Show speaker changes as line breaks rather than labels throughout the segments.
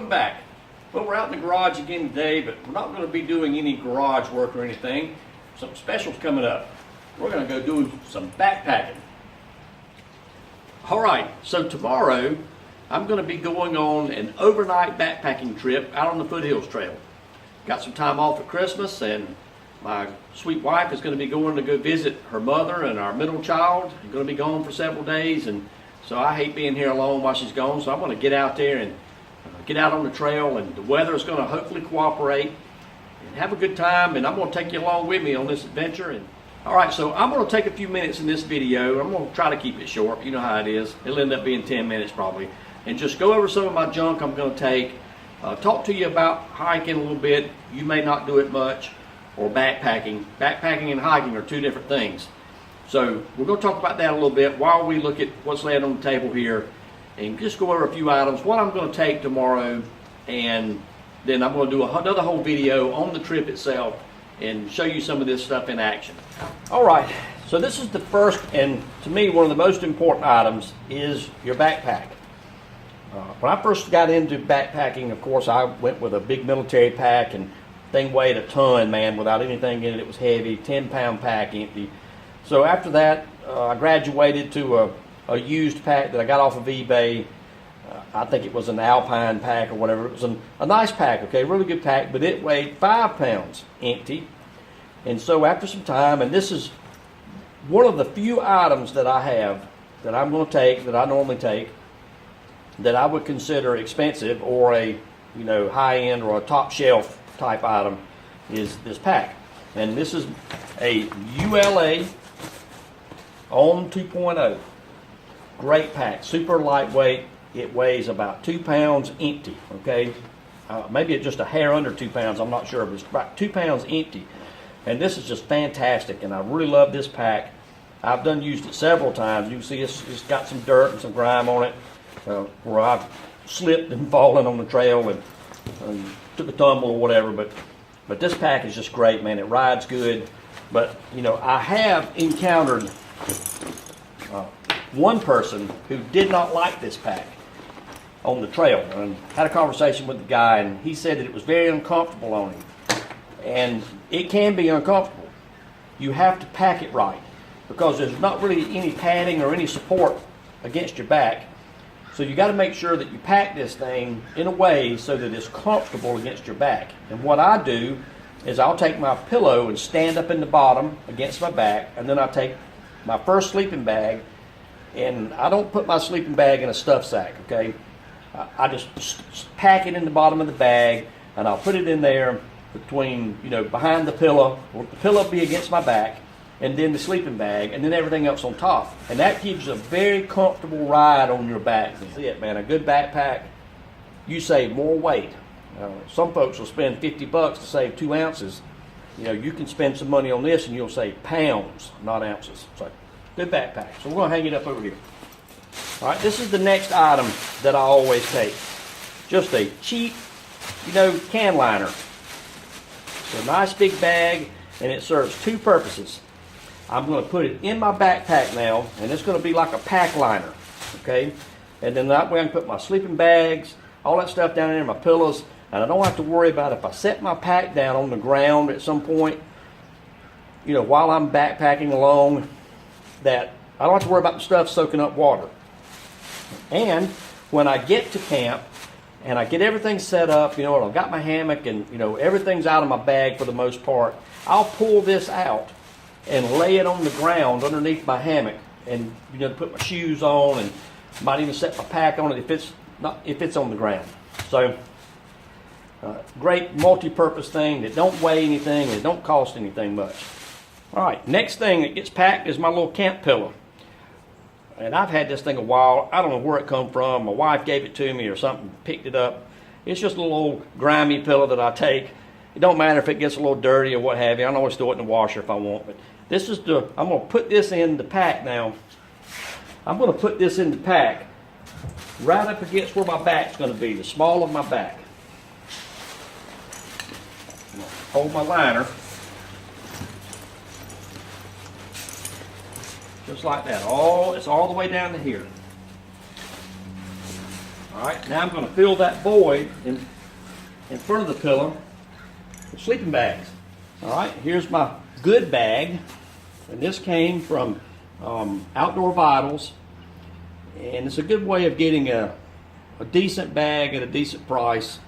welcome back. Well, we're out in the garage again today, but we're not going to be doing any garage work or anything. Some specials coming up. We're going to go do some backpacking. All right, so tomorrow I'm going to be going on an overnight backpacking trip out on the Foothills Trail. Got some time off at Christmas, and my sweet wife is going to be going to go visit her mother and our middle child. We're going to be gone for several days, and so I hate being here alone while she's gone, so I'm going to get out there and get out on the trail, and the weather is going to hopefully cooperate, and have a good time, and I'm going to take you along with me on this adventure. And all right, so I'm going to take a few minutes in this video. I'm going to try to keep it short. You know how it is. It'll end up being 10 minutes probably, and just go over some of my junk I'm going to take, talk to you about hiking a little bit. You may not do it much, or backpacking. Backpacking and hiking are two different things. So we're going to talk about that a little bit while we look at what's laying on the table here, and just go over a few items, what I'm going to take tomorrow, and then I'm going to do another whole video on the trip itself and show you some of this stuff in action. All right, so this is the first, and to me one of the most important items is your backpack. When I first got into backpacking, of course, I went with a big military pack, and thing weighed a ton, man, without anything in it. It was heavy, 10-pound pack, empty. So after that, I graduated to a used pack that I got off of eBay. I think it was an Alpine pack or whatever. It was a nice pack, okay, really good pack, but it weighed 5 pounds empty. And so after some time, and this is one of the few items that I have that I'm going to take, that I normally take, that I would consider expensive or a, you know, high-end or a top shelf type item, is this pack. And this is a ULA on 2.0. Great pack, super lightweight. It weighs about 2 pounds empty, okay? Maybe it's just a hair under 2 pounds, I'm not sure, but it's about 2 pounds empty. And this is just fantastic, and I really love this pack. I've used it several times. You can see it's got some dirt and some grime on it, where I've slipped and fallen on the trail and took a tumble or whatever, but this pack is just great, man. It rides good. But, you know, I have encountered one person who did not like this pack on the trail, and had a conversation with the guy, and he said that it was very uncomfortable on him. And it can be uncomfortable. You have to pack it right, because there's not really any padding or any support against your back. So you got to make sure that you pack this thing in a way so that it's comfortable against your back. And what I do is I'll take my pillow and stand up in the bottom against my back, and then I take my first sleeping bag, and I don't put my sleeping bag in a stuff sack, okay? I just pack it in the bottom of the bag, and I'll put it in there between, you know, behind the pillow, or the pillow be against my back, and then the sleeping bag, and then everything else on top. And that gives you a very comfortable ride on your back. That's it, man. A good backpack, you save more weight. Some folks will spend $50 to save 2 ounces. You know, you can spend some money on this and you'll save pounds, not ounces. So, good backpack. So we're going to hang it up over here. All right, this is the next item that I always take. Just a cheap, you know, can liner. It's a nice big bag, and it serves two purposes. I'm going to put it in my backpack now, and it's going to be like a pack liner, okay? And then that way I can put my sleeping bags, all that stuff down there, my pillows, and I don't have to worry about if I set my pack down on the ground at some point, you know, while I'm backpacking along, that I don't have to worry about the stuff soaking up water. And when I get to camp and I get everything set up, you know, and I've got my hammock and, you know, everything's out of my bag for the most part, I'll pull this out and lay it on the ground underneath my hammock, and, you know, put my shoes on, and might even set my pack on it if it's on the ground. So great multi-purpose thing that don't weigh anything and don't cost anything much. All right, next thing that gets packed is my little camp pillow. And I've had this thing a while. I don't know where it come from. My wife gave it to me or something, picked it up. It's just a little old grimy pillow that I take. It don't matter if it gets a little dirty or what have you. I can always throw it in the washer if I want. But this is I'm going to put this in the pack now. I'm going to put this in the pack right up against where my back's going to be, the small of my back. I'm going to hold my liner. Just like that. It's all the way down to here. All right, now I'm going to fill that void in front of the pillow with sleeping bags. All right, here's my good bag, and this came from Outdoor Vitals, and it's a good way of getting a decent bag at a decent price.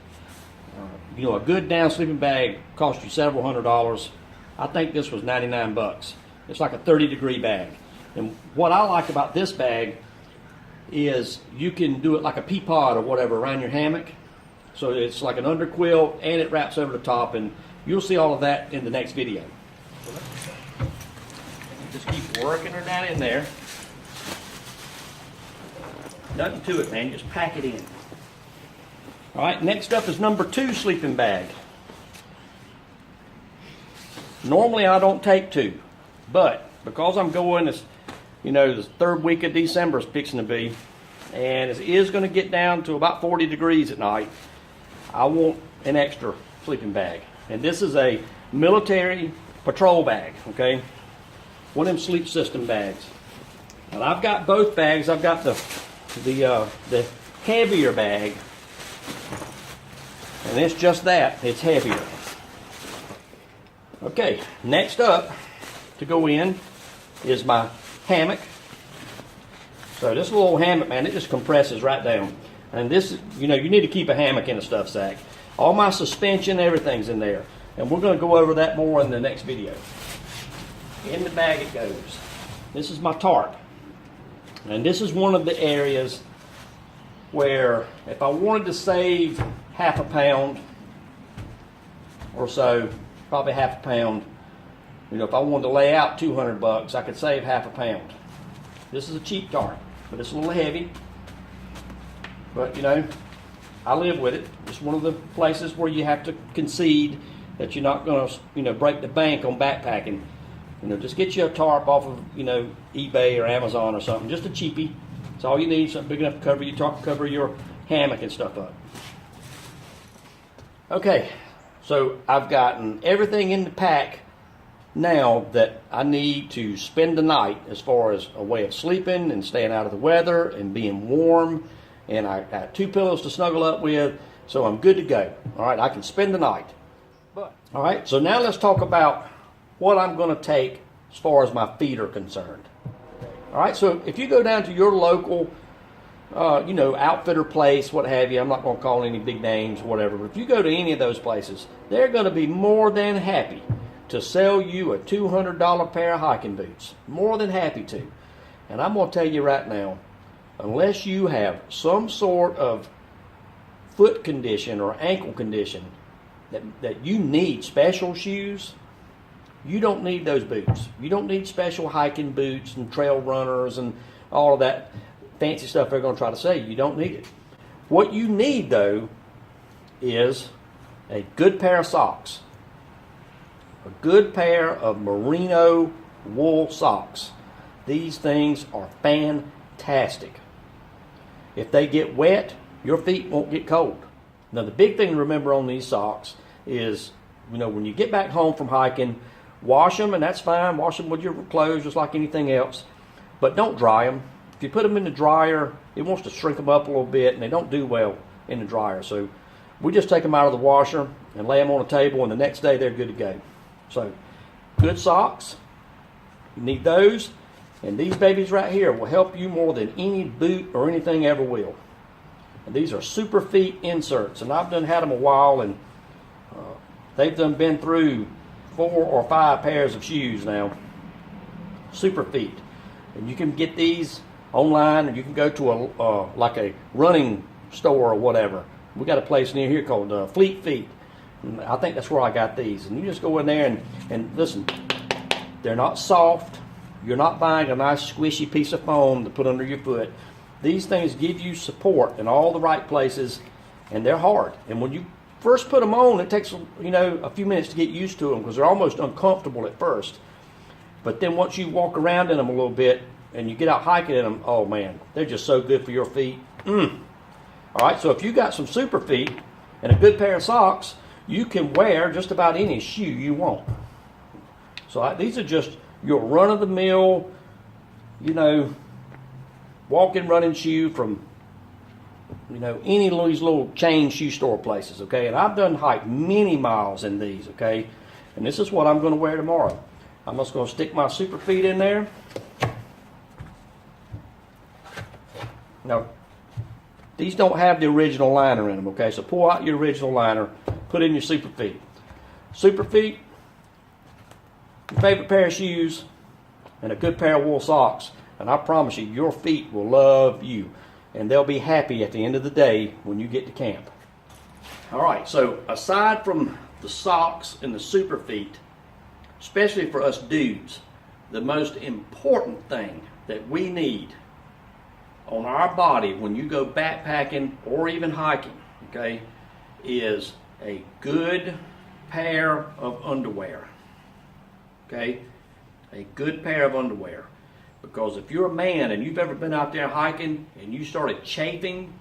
You know, a good down sleeping bag costs you several $100s. I think this was 99 bucks. It's like a 30-degree bag. And what I like about this bag is you can do it like a pea pod or whatever around your hammock. So it's like an underquilt and it wraps over the top, and you'll see all of that in the next video. Just keep working her down in there. Nothing to it, man. Just pack it in. All right, next up is number 2 sleeping bag. Normally I don't take 2, but because I'm going, this, you know, the 3rd week of December is fixing to be, and it is going to get down to about 40 degrees at night, I want an extra sleeping bag. And this is a military patrol bag, okay? One of them sleep system bags. And I've got both bags. I've got the heavier bag, and it's just that, it's heavier. Okay, next up to go in is my hammock. So this little hammock, man, it just compresses right down. And this, you know, you need to keep a hammock in a stuff sack. All my suspension, everything's in there. And we're going to go over that more in the next video. In the bag it goes. This is my tarp. And this is one of the areas where if I wanted to save half a pound or so, probably half a pound, you know, if I wanted to lay out 200 bucks, I could save half a pound. This is a cheap tarp, but it's a little heavy. But, you know, I live with it. It's one of the places where you have to concede that you're not going to, you know, break the bank on backpacking. You know, just get you a tarp off of, you know, eBay or Amazon or something. Just a cheapie. It's all you need, something big enough to cover your tarp, cover your hammock and stuff up. Okay, so I've gotten everything in the pack now that I need to spend the night as far as a way of sleeping and staying out of the weather and being warm. And I got 2 pillows to snuggle up with, so I'm good to go. All right, I can spend the night. All right, so now let's talk about what I'm going to take as far as my feet are concerned. All right, so if you go down to your local, you know, outfitter place, what have you, I'm not going to call any big names, whatever, but if you go to any of those places, they're going to be more than happy to sell you a $200 pair of hiking boots. More than happy to. And I'm going to tell you right now, unless you have some sort of foot condition or ankle condition that you need special shoes, you don't need those boots. You don't need special hiking boots and trail runners and all of that fancy stuff they're going to try to sell you. You don't need it. What you need, though, is a good pair of socks. A good pair of merino wool socks. These things are fantastic. If they get wet, your feet won't get cold. Now, the big thing to remember on these socks is, you know, when you get back home from hiking, wash them, and that's fine. Wash them with your clothes just like anything else. But don't dry them. If you put them in the dryer, it wants to shrink them up a little bit, and they don't do well in the dryer. So we just take them out of the washer and lay them on a table, and the next day they're good to go. So good socks, you need those. And these babies right here will help you more than any boot or anything ever will. And these are Super Feet inserts, and I've done had them a while, and they've done been through 4 or 5 pairs of shoes now. Super Feet, and you can get these online, or you can go to a like a running store or whatever. We got a place near here called Fleet Feet. And I think that's where I got these. And you just go in there and listen. They're not soft. You're not buying a nice squishy piece of foam to put under your foot. These things give you support in all the right places, and they're hard. And when you first put them on, it takes, you know, a few minutes to get used to them because they're almost uncomfortable at first. But then once you walk around in them a little bit and you get out hiking in them, oh man, they're just so good for your feet. All right, so if you got some Super Feet and a good pair of socks, you can wear just about any shoe you want. So these are just your run-of-the-mill, you know, walking, running shoe from any of these little chain shoe store places, okay? And I've done hike many miles in these, okay? And this is what I'm going to wear tomorrow. I'm just going to stick my super feet in there. Now, these don't have the original liner in them, okay? So pull out your original liner, put in your super feet. Super feet, your favorite pair of shoes, and a good pair of wool socks. And I promise you, your feet will love you. And they'll be happy at the end of the day when you get to camp. All right, so aside from the socks and the super feet, especially for us dudes, the most important thing that we need on our body when you go backpacking or even hiking, okay, is a good pair of underwear. Okay, a good pair of underwear. Because if you're a man and you've ever been out there hiking and you started chafing,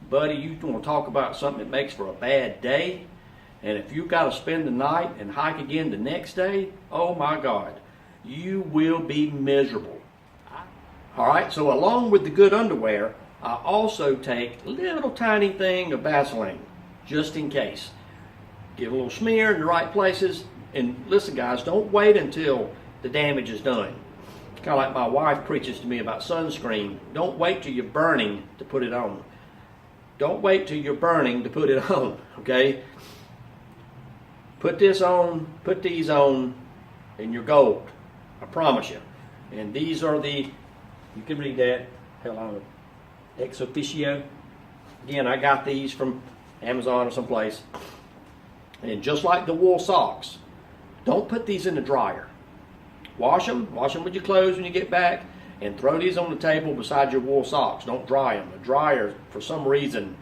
buddy, you want to talk about something that makes for a bad day. And if you've got to spend the night and hike again the next day, oh my God, you will be miserable. All right, so along with the good underwear, I also take a little tiny thing of Vaseline, just in case. Give a little smear in the right places. And listen, guys, don't wait until the damage is done. Kind of like my wife preaches to me about sunscreen. Don't wait till you're burning to put it on. Don't wait till you're burning to put it on, okay? Put this on, put these on, and you're gold. I promise you. And these are the, you can read that, hell, I don't know, ex officio. Again, I got these from Amazon or someplace. And just like the wool socks, don't put these in the dryer. Wash them with your clothes when you get back, and throw these on the table beside your wool socks. Don't dry them. The dryer, for some reason,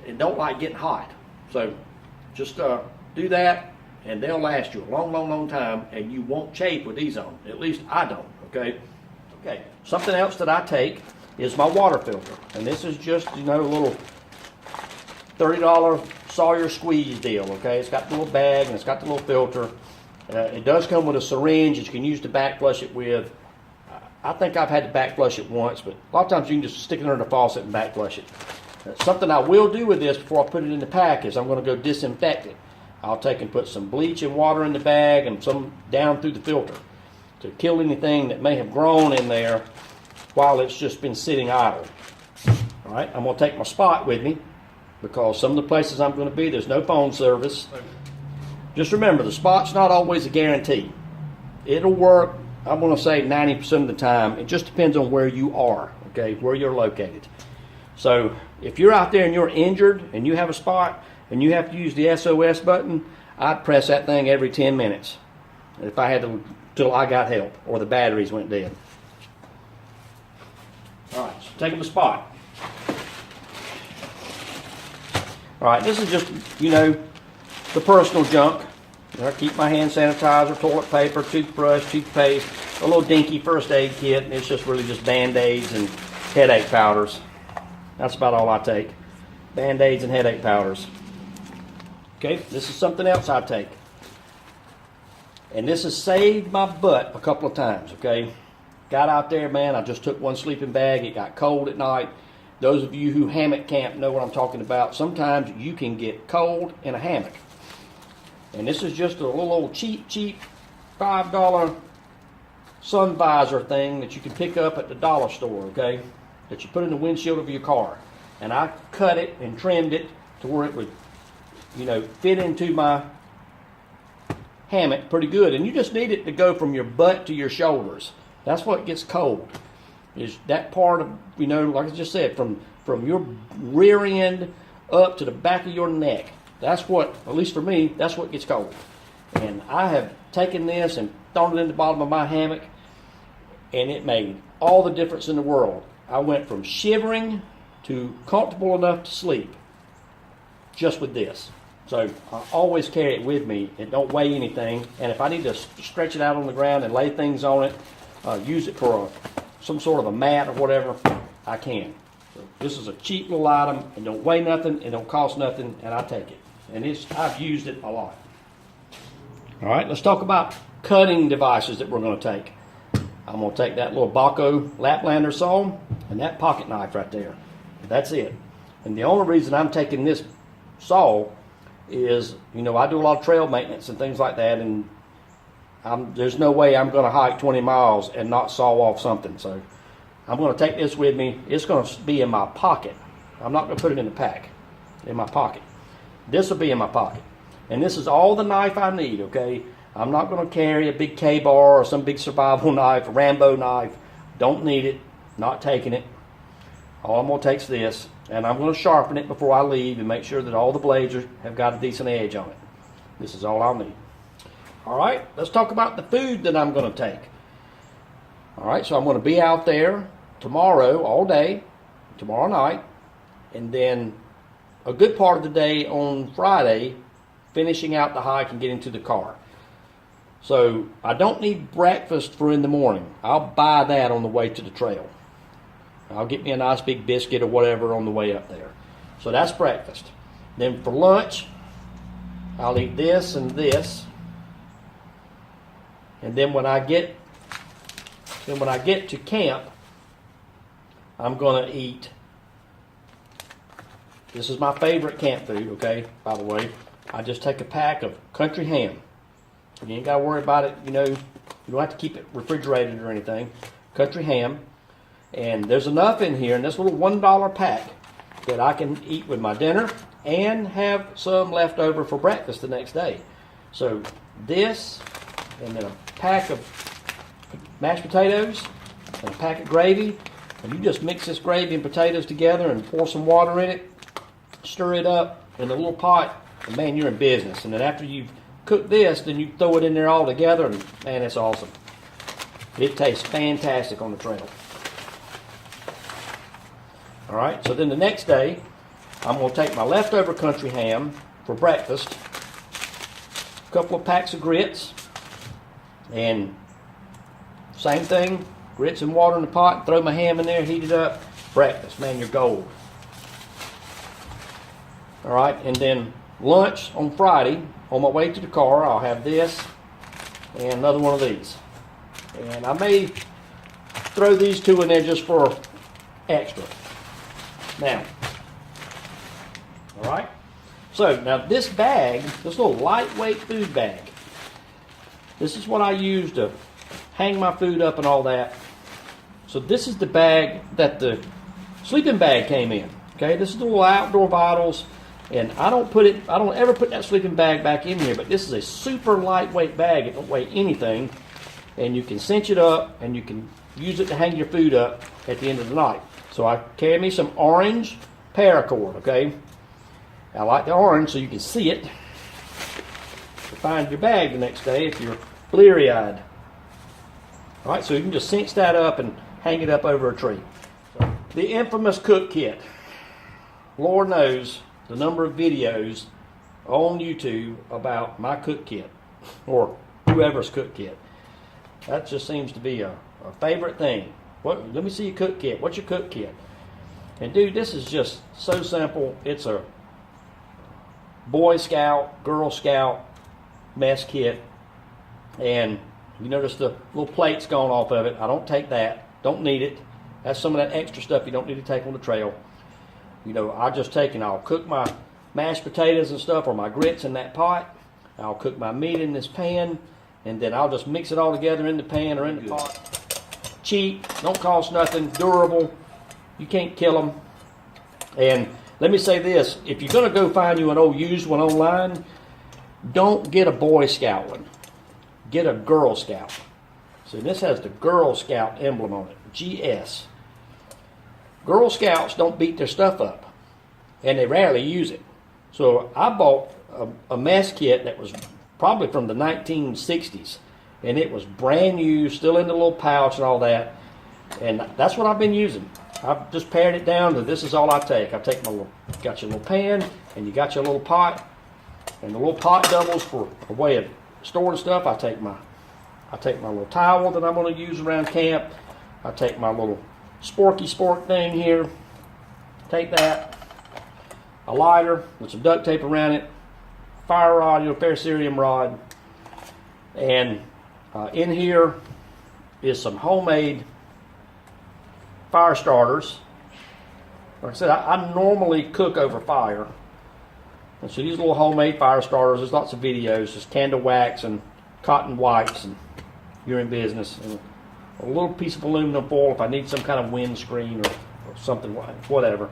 it don't like getting hot. So just do that, and they'll last you a long, long, long time, and you won't chafe with these on. At least I don't, okay? Okay, something else that I take is my water filter. And this is just, a little $30 Sawyer squeeze deal, okay? It's got the little bag, and it's got the little filter. It does come with a syringe that you can use to back flush it with. I think I've had to back flush it once, but a lot of times you can just stick it under the faucet and back flush it. Something I will do with this before I put it in the pack is I'm going to go disinfect it. I'll take and put some bleach and water in the bag and some down through the filter to kill anything that may have grown in there while it's just been sitting idle. All right, I'm going to take my spot with me because some of the places I'm going to be, there's no phone service. Just remember, the spot's not always a guarantee. It'll work, I'm going to say 90% of the time. It just depends on where you are, okay, where you're located. So if you're out there and you're injured and you have a spot and you have to use the SOS button, I'd press that thing every 10 minutes if I had to, till I got help or the batteries went dead. All right, so taking the spot. All right, this is just, the personal junk. I keep my hand sanitizer, toilet paper, toothbrush, toothpaste, a little dinky first aid kit, and it's just really just Band-Aids and headache powders. That's about all I take. Band-Aids and headache powders. Okay, this is something else I take. And this has saved my butt a couple of times, okay? Got out there, man, I just took one sleeping bag. It got cold at night. Those of you who hammock camp know what I'm talking about. Sometimes you can get cold in a hammock. And this is just a little old cheap $5 sun visor thing that you can pick up at the dollar store, okay? That you put in the windshield of your car. And I cut it and trimmed it to where it would, fit into my hammock pretty good. And you just need it to go from your butt to your shoulders. That's what gets cold. Is that part of, like I just said, from your rear end up to the back of your neck. That's what, at least for me, that's what gets cold. And I have taken this and thrown it in the bottom of my hammock, and it made all the difference in the world. I went from shivering to comfortable enough to sleep just with this. So I always carry it with me. It don't weigh anything. And if I need to stretch it out on the ground and lay things on it, use it for some sort of a mat or whatever, I can. So this is a cheap little item. It don't weigh nothing. It don't cost nothing, and I take it. And I've used it a lot. All right, let's talk about cutting devices that we're going to take. I'm going to take that little Baco Laplander saw and that pocket knife right there. That's it. And the only reason I'm taking this saw is, you know, I do a lot of trail maintenance and things like that, and there's no way I'm going to hike 20 miles and not saw off something. So I'm going to take this with me. It's going to be in my pocket. I'm not going to put it in the pack. In my pocket. This will be in my pocket. And this is all the knife I need, okay? I'm not going to carry a big K-bar or some big survival knife, a Rambo knife. Don't need it. Not taking it. All I'm going to take is this, and I'm going to sharpen it before I leave and make sure that all the blades have got a decent edge on it. This is all I'll need. All right, let's talk about the food that I'm going to take. All right, so I'm going to be out there tomorrow all day, tomorrow night, and then a good part of the day on Friday, finishing out the hike and getting to the car. So I don't need breakfast for in the morning. I'll buy that on the way to the trail. I'll get me a nice big biscuit or whatever on the way up there. So that's breakfast. Then for lunch, I'll eat this and this. And then when I get to camp, I'm going to eat. This is my favorite camp food, okay, by the way. I just take a pack of country ham. You ain't got to worry about it, you know. You don't have to keep it refrigerated or anything. Country ham. And there's enough in here in this little $1 pack that I can eat with my dinner and have some left over for breakfast the next day. So this, and then a pack of mashed potatoes, and a pack of gravy. And you just mix this gravy and potatoes together and pour some water in it. Stir it up in a little pot, and man, you're in business. And then after you've cooked this, then you throw it in there all together, and man, it's awesome. It tastes fantastic on the trail. All right, so then the next day, I'm going to take my leftover country ham for breakfast, a couple of packs of grits, and same thing, grits and water in the pot, throw my ham in there, heat it up, breakfast. Man, you're gold. All right, and then lunch on Friday, on my way to the car, I'll have this and another one of these. And I may throw these two in there just for extra. Now, all right, so now this bag, this little lightweight food bag, this is what I use to hang my food up and all that. So this is the bag that the sleeping bag came in. Okay, this is the little Outdoor Vitals, and I don't ever put that sleeping bag back in here, but this is a super lightweight bag. It don't weigh anything, and you can cinch it up and you can use it to hang your food up at the end of the night. So I carry me some orange paracord, okay? I like the orange so you can see it to find your bag the next day if you're bleary-eyed. All right, so you can just cinch that up and hang it up over a tree. So, the infamous cook kit. Lord knows the number of videos on YouTube about my cook kit or whoever's cook kit. That just seems to be a favorite thing. Let me see your cook kit. What's your cook kit? And dude, this is just so simple. It's a Boy Scout, Girl Scout mess kit. And you notice the little plate's gone off of it. I don't take that. Don't need it. That's some of that extra stuff you don't need to take on the trail. You know, I just take and I'll cook my mashed potatoes and stuff or my grits in that pot. I'll cook my meat in this pan. And then I'll just mix it all together in the pan or in the pot. Cheap, don't cost nothing, durable. You can't kill them. And let me say this, if you're going to go find you an old used one online, don't get a Boy Scout one. Get a Girl Scout. So this has the Girl Scout emblem on it, GS. Girl Scouts don't beat their stuff up, and they rarely use it. So I bought a mess kit that was probably from the 1960s. And it was brand new, still in the little pouch and all that. And that's what I've been using. I've just pared it down to this is all I take. I take my little, got your little pan, and you got your little pot. And the little pot doubles for a way of storing stuff. I take my little towel that I'm going to use around camp. I take my little sporky sport thing here. Take that. A lighter with some duct tape around it. Fire rod, ferrocerium rod. And in here is some homemade fire starters. Like I said, I normally cook over fire. And so these little homemade fire starters, there's lots of videos, just candle wax and cotton wipes, and you're in business. And a little piece of aluminum foil if I need some kind of windscreen or something, whatever.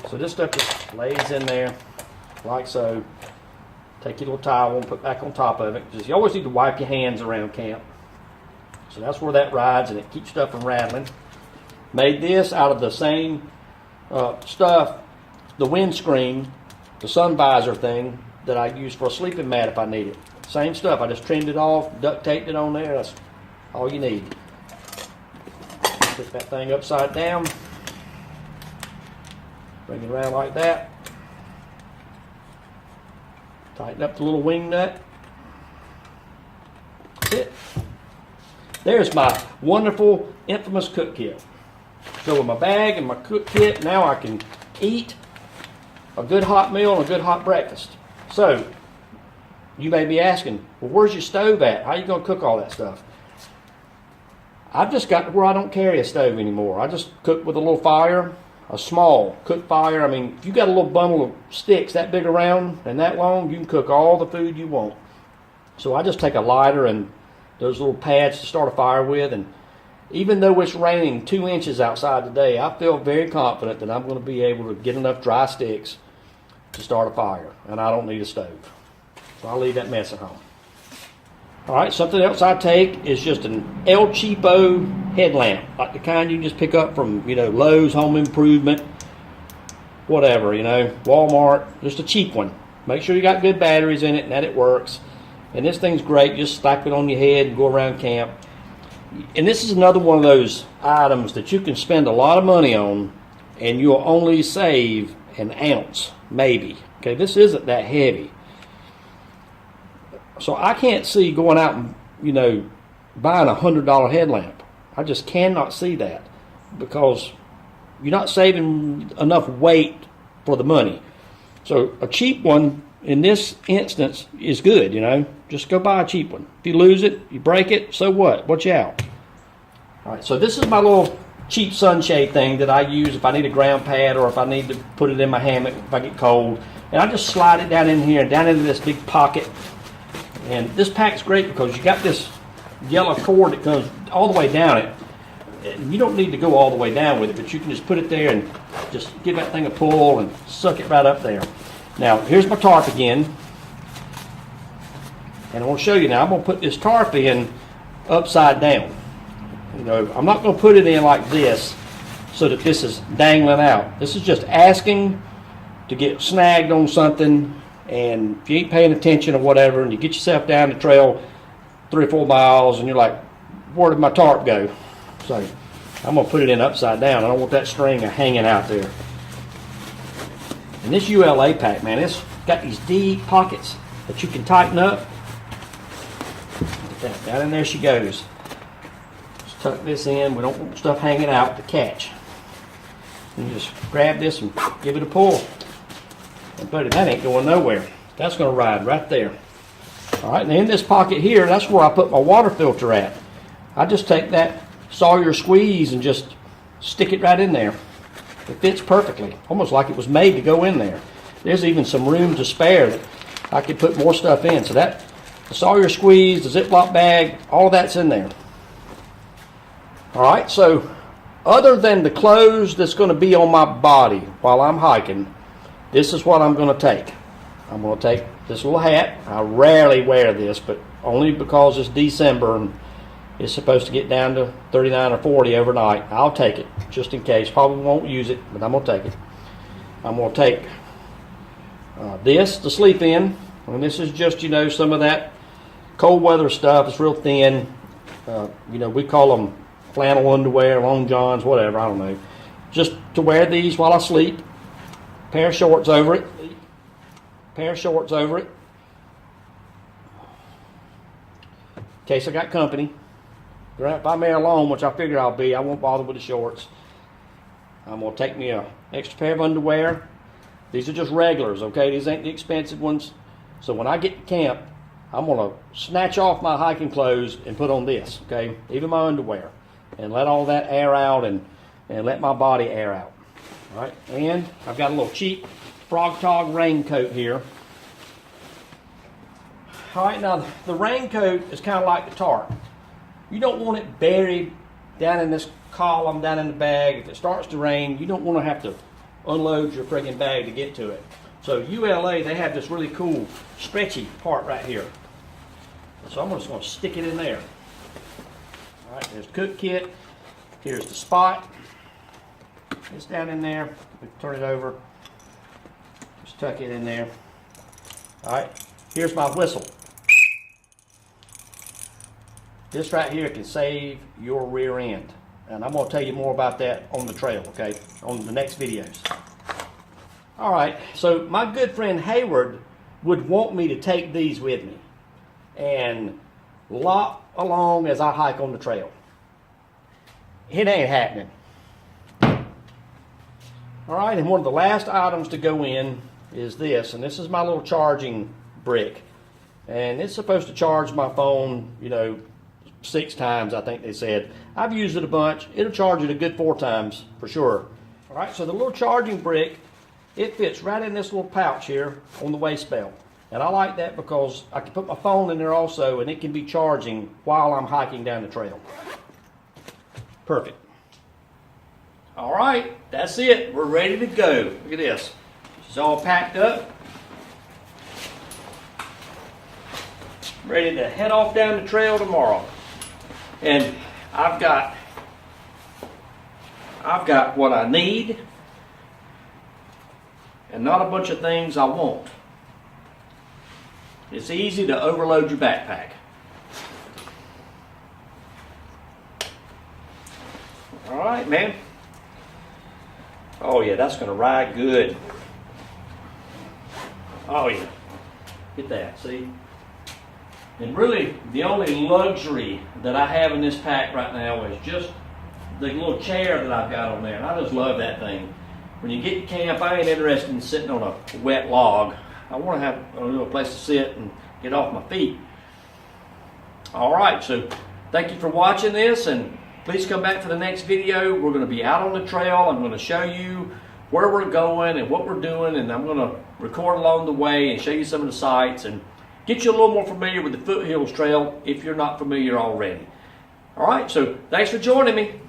So this stuff just lays in there like so. Take your little towel and put back on top of it. Just, you always need to wipe your hands around camp. So that's where that rides, and it keeps stuff from rattling. Made this out of the same stuff, the windscreen, the sun visor thing that I use for a sleeping mat if I need it. Same stuff. I just trimmed it off, duct taped it on there. That's all you need. Put that thing upside down. Bring it around like that. Tighten up the little wing nut. That's it. There's my wonderful, infamous cook kit. So with my bag and my cook kit, now I can eat a good hot meal and a good hot breakfast. So, you may be asking, well, where's your stove at? How are you going to cook all that stuff? I've just got to where I don't carry a stove anymore. I just cook with a little fire, a small cook fire. I mean, if you got a little bundle of sticks that big around and that long, you can cook all the food you want. So I just take a lighter and those little pads to start a fire with, and even though it's raining 2 inches outside today, I feel very confident that I'm going to be able to get enough dry sticks to start a fire, and I don't need a stove. So I'll leave that mess at home. All right, something else I take is just an El Cheapo headlamp, like the kind you can just pick up from, Lowe's, Home Improvement, whatever, Walmart, just a cheap one. Make sure you got good batteries in it and that it works. And this thing's great. Just slap it on your head and go around camp. And this is another one of those items that you can spend a lot of money on and you'll only save an ounce, maybe. Okay, this isn't that heavy. So I can't see going out and, buying a $100 headlamp. I just cannot see that because you're not saving enough weight for the money. So a cheap one in this instance is good, Just go buy a cheap one. If you lose it, you break it, so what? Watch out. All right, so this is my little cheap sunshade thing that I use if I need a ground pad or if I need to put it in my hammock if I get cold. And I just slide it down in here, down into this big pocket. And this pack's great because you got this yellow cord that goes all the way down it. And you don't need to go all the way down with it, but you can just put it there and just give that thing a pull and suck it right up there. Now, here's my tarp again. And I want to show you now, I'm going to put this tarp in upside down. I'm not going to put it in like this so that this is dangling out. This is just asking to get snagged on something, and if you ain't paying attention or whatever, and you get yourself down the trail 3 or 4 miles, and you're like, where did my tarp go? So I'm going to put it in upside down. I don't want that string hanging out there. And this ULA pack, man, it's got these deep pockets that you can tighten up. Look at that, down in there she goes. Just tuck this in. We don't want stuff hanging out to catch. And you just grab this and give it a pull. And buddy, that ain't going nowhere. That's going to ride right there. All right, and in this pocket here, that's where I put my water filter at. I just take that Sawyer squeeze and just stick it right in there. It fits perfectly, almost like it was made to go in there. There's even some room to spare that I could put more stuff in. So that, the Sawyer squeeze, the Ziploc bag, all of that's in there. All right, so other than the clothes that's going to be on my body while I'm hiking, this is what I'm going to take. I'm going to take this little hat. I rarely wear this, but only because it's December and it's supposed to get down to 39 or 40 overnight. I'll take it just in case. Probably won't use it, but I'm going to take it. I'm going to take this to sleep in. And this is just, some of that cold weather stuff. It's real thin. We call them flannel underwear, long johns, whatever. I don't know. Just to wear these while I sleep. Pair of shorts over it. Pair of shorts over it. In case I got company. If I'm there alone, which I figure I'll be, I won't bother with the shorts. I'm going to take me an extra pair of underwear. These are just regulars, okay? These ain't the expensive ones. So when I get to camp, I'm going to snatch off my hiking clothes and put on this, okay? Even my underwear. And let all that air out and let my body air out. All right, and I've got a little cheap Frog Tog raincoat here. All right, now the raincoat is kind of like the tarp. You don't want it buried down in this column, down in the bag. If it starts to rain, you don't want to have to unload your friggin' bag to get to it. So ULA, they have this really cool stretchy part right here. So I'm just going to stick it in there. All right, there's the cook kit. Here's the spot. It's down in there. We turn it over. Just tuck it in there. All right, here's my whistle. This right here can save your rear end. And I'm going to tell you more about that on the trail, okay, on the next videos. All right, so my good friend Hayward would want me to take these with me and lop along as I hike on the trail. It ain't happening. All right, and one of the last items to go in is this, and this is my little charging brick. And it's supposed to charge my phone, you know, 6 times, I think they said. I've used it a bunch. It'll charge it a good 4 times for sure. All right, so the little charging brick, it fits right in this little pouch here on the waist belt. And I like that because I can put my phone in there also, and it can be charging while I'm hiking down the trail. Perfect. All right, that's it. We're ready to go. Look at this. It's all packed up. Ready to head off down the trail tomorrow. And I've got what I need and not a bunch of things I want. It's easy to overload your backpack. All right, man. Oh yeah, that's gonna ride good. Oh yeah, get that, see? And really, the only luxury that I have in this pack right now is just the little chair that I've got on there. And I just love that thing. When you get to camp, I ain't interested in sitting on a wet log. I want to have a little place to sit and get off my feet. All right, so thank you for watching this, and please come back for the next video. We're going to be out on the trail. I'm going to show you where we're going and what we're doing, and I'm going to record along the way and show you some of the sights and get you a little more familiar with the Foothills Trail if you're not familiar already. All right, so thanks for joining me.